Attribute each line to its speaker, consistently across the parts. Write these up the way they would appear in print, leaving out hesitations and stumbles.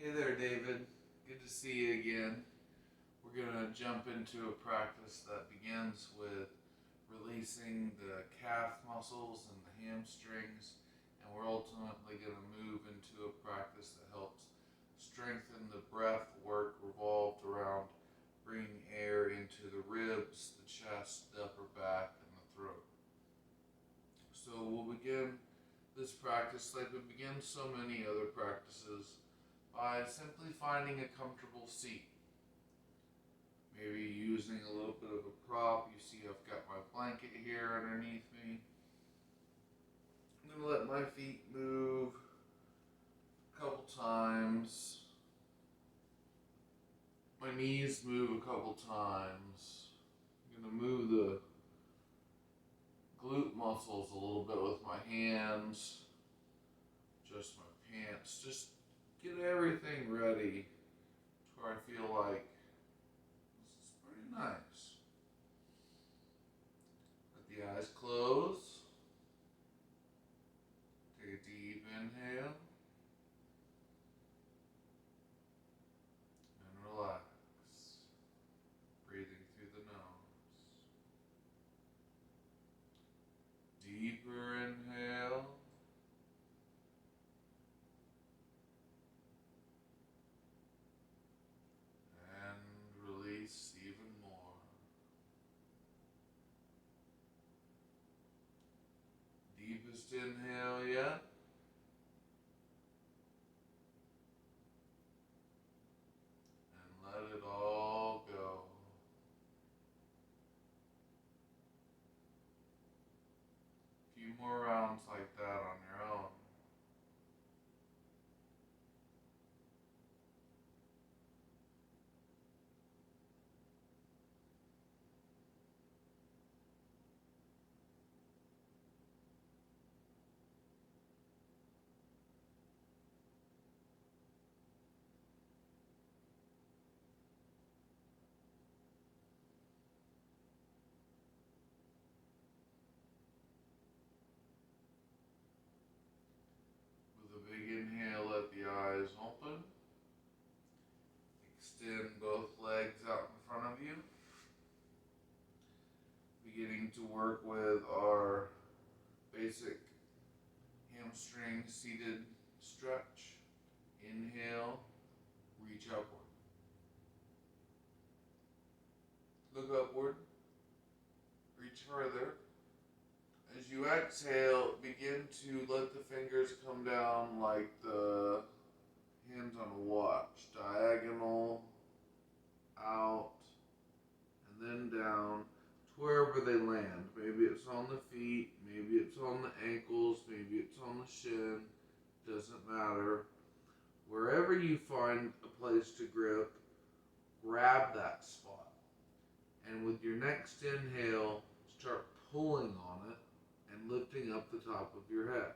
Speaker 1: Hey there, David. Good to see you again. We're going to jump into a practice that begins with releasing the calf muscles and the hamstrings, and we're ultimately going to move into a practice that helps strengthen the breath work revolved around bringing air into the ribs, the chest, the upper back, and the throat. So we'll begin this practice like we begin so many other practices by simply finding a comfortable seat. Maybe using a little bit of a prop. You see I've got my blanket here underneath me. I'm going to let my feet move a couple times. My knees move a couple times. I'm going to move the glute muscles a little bit with my hands. Adjust my pants. Just get everything ready to where I feel like this is pretty nice. Let the eyes close. Take a deep inhale. And relax. Breathing through the nose. Deeper inhale. And release even more. Deepest inhale yet. And let it all go. A few more rounds like that on your own. With a big inhale, let the eyes open. Extend both legs out in front of you. Beginning to work with our basic hamstring seated stretch. Inhale, reach upward. Look upward, reach further. As you exhale, begin to let the fingers come down like the hands on a watch. Diagonal, out, and then down to wherever they land. Maybe it's on the feet, maybe it's on the ankles, maybe it's on the shin. Doesn't matter. Wherever you find a place to grip, grab that spot. And with your next inhale, start pulling on it and lifting up the top of your head.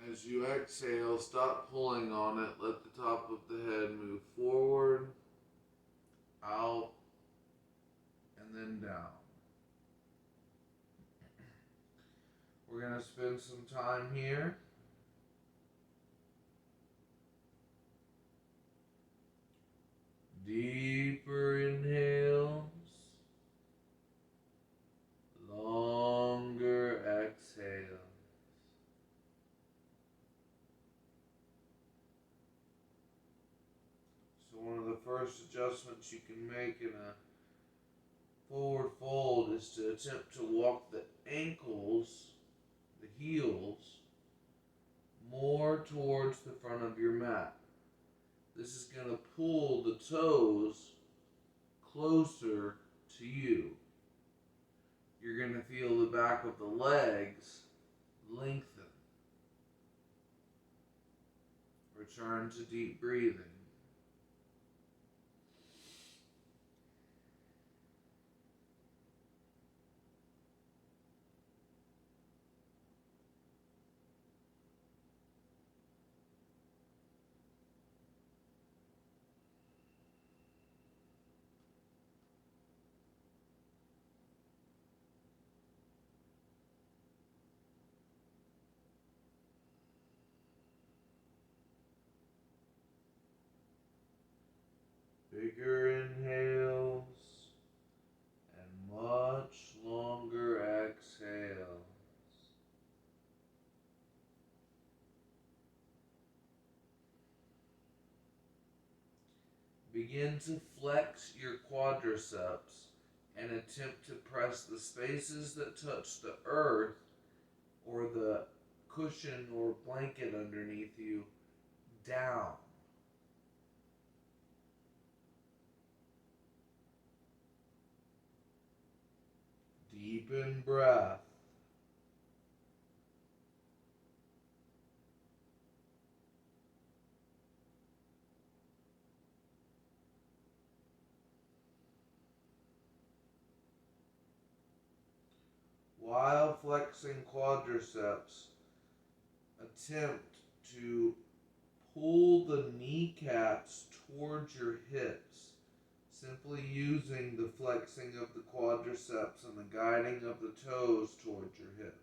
Speaker 1: As you exhale, stop pulling on it. Let the top of the head move forward, out, and then down. We're going to spend some time here. Deeper inhales, longer exhales. So one of the first adjustments you can make in a forward fold is to attempt to walk the ankles, the heels, more towards the front of your mat. This is going to pull the toes closer to you. You're going to feel the back of the legs lengthen. Return to deep breathing. bigger inhales and much longer exhales. Begin to flex your quadriceps and attempt to press the spaces that touch the earth or the cushion or blanket underneath you down. Deepen breath. While flexing quadriceps, attempt to pull the kneecaps towards your hips, simply using the flexing of the quadriceps and the guiding of the toes towards your hips.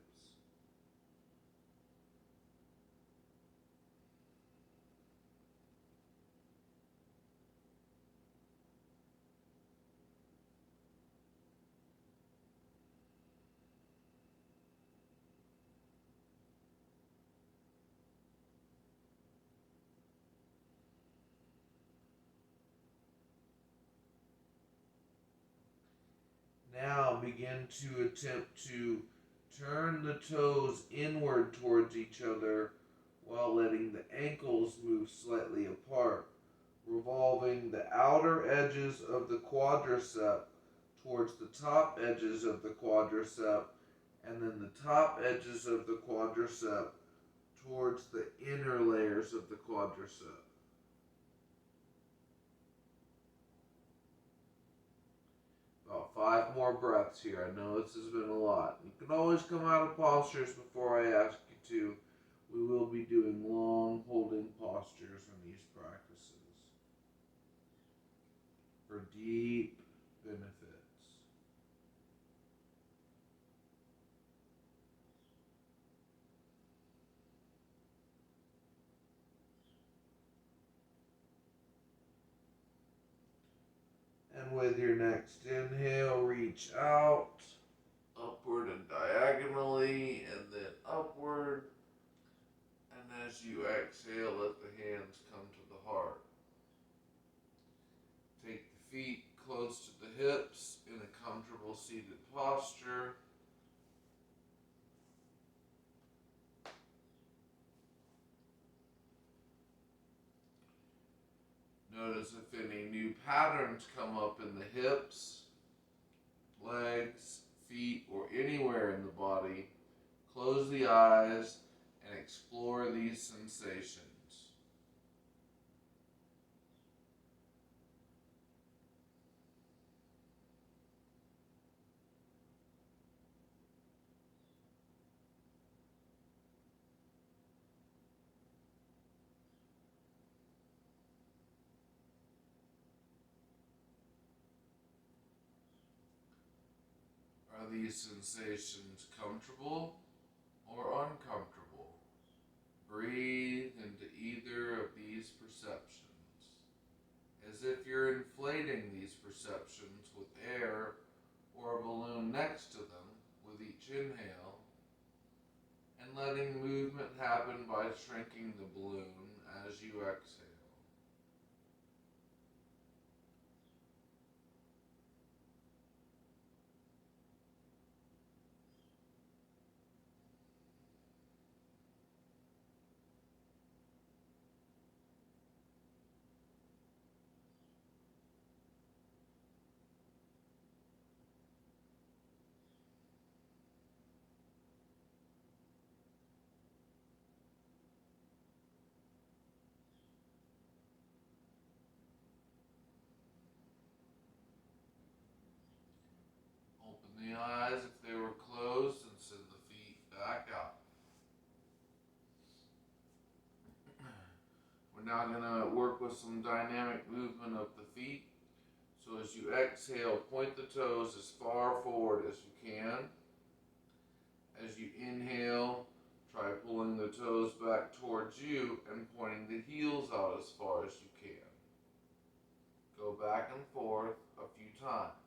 Speaker 1: Now begin to attempt to turn the toes inward towards each other while letting the ankles move slightly apart, revolving the outer edges of the quadricep towards the top edges of the quadricep, and then the top edges of the quadricep towards the inner layers of the quadricep. About 5 more breaths here. I know this has been a lot. You can always come out of postures before I ask you to. We will be doing long holding postures in these practices for deep benefits. And with your next inhale, reach out, upward and diagonally, and then upward. And as you exhale, let the hands come to the heart. Take the feet close to the hips in a comfortable seated posture. Notice if any new patterns come up in the hips, legs, feet, or anywhere in the body. Close the eyes and explore these sensations. Are these sensations comfortable or uncomfortable? Breathe into either of these perceptions, as if you're inflating these perceptions with air or a balloon next to them with each inhale, and letting movement happen by shrinking the balloon as you exhale. Open the eyes if they were closed and send the feet back out. We're now going to work with some dynamic movement of the feet. So as you exhale, point the toes as far forward as you can. As you inhale, try pulling the toes back towards you and pointing the heels out as far as you can. Go back and forth a few times.